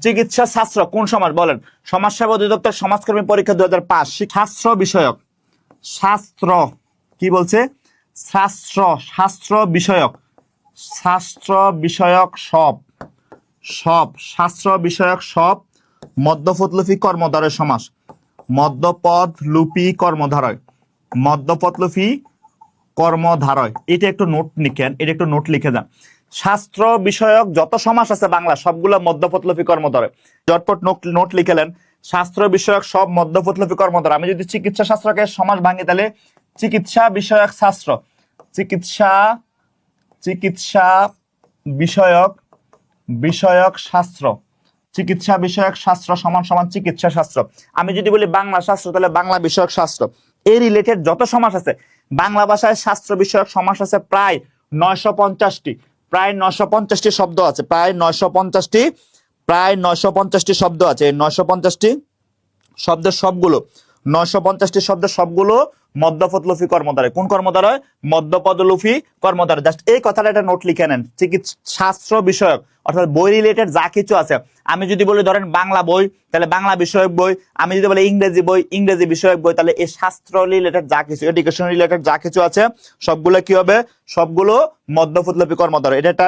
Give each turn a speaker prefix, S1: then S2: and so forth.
S1: চিকিৎসা শাস্ত্র কোন সমাজ বলেন? সমাজসেবা অধিদপ্তর সমাজকর্মী পরীক্ষা 2005। শাস্ত্র বিষয়ক, শাস্ত্র কি বলছে? শাস্ত্র, শাস্ত্র বিষয়ক, শাস্ত্র বিষয়ক সব, সব শাস্ত্র বিষয়ক সব মধ্যপদ লুপি কর্মধারয় সমাস। মধ্যপদ লুপি কর্মধারয়, মধ্যপদ লুপি কর্মধারয়। এটা একটু নোট লিখেন, এটা একটু নোট লিখে যান। শাস্ত্র বিষয়ক যত সমাস আছে বাংলা সবগুলো মধ্যপদ লুপি কর্মধারয়। জটপট নোট লিখেলেন, শাস্ত্র বিষয়ক সব মধ্যপদ লুপি কর্মধারয়। আমি যদি চিকিৎসা শাস্ত্রকে সমাস ভাঙি তাহলে চিকিৎসা বিষয়ক শাস্ত্র, চিকিৎসা, চিকিৎসা বিষয়ক, বিষয়ক শাস্ত্র, চিকিৎসা বিষয়ক শাস্ত্র সমান সমান চিকিৎসা শাস্ত্র। আমি যদি বলি বাংলা শাস্ত্র তাহলে বাংলা বিষয়ক শাস্ত্র। এই রিলেটেড যত সমাস আছে বাংলা ভাষায় শাস্ত্র বিষয়ক সমাস আছে প্রায় 950টি, প্রায় 950টি শব্দ আছে, প্রায় 950টি, প্রায় 950টি শব্দ আছে। এই 950টি শব্দের সবগুলো, 950টি শব্দের সবগুলো মধ্যপদ লুপি কর্মধারয়। কোন কর্মধারয়? মধ্যপদ লুপি কর্মধারয়। জাস্ট এই কথাটা একটা নোট লিখে নেন। চিকিৎসা শাস্ত্র বিষয়ক অর্থাৎ বই রিলেটেড যা কিছু আছে। আমি যদি বলি ধরেন বাংলা বই তাহলে বাংলা বিষয়ক বই, আমি যদি বলি ইংরেজি বই ইংরেজি বিষয়ক বই, তাহলে এই শাস্ত্র রিলেটেড যা কিছু, এডুকেশন রিলেটেড যা কিছু আছে সবগুলো কি হবে? সবগুলো মধ্যপদ লুপি কর্মধারয়। এটা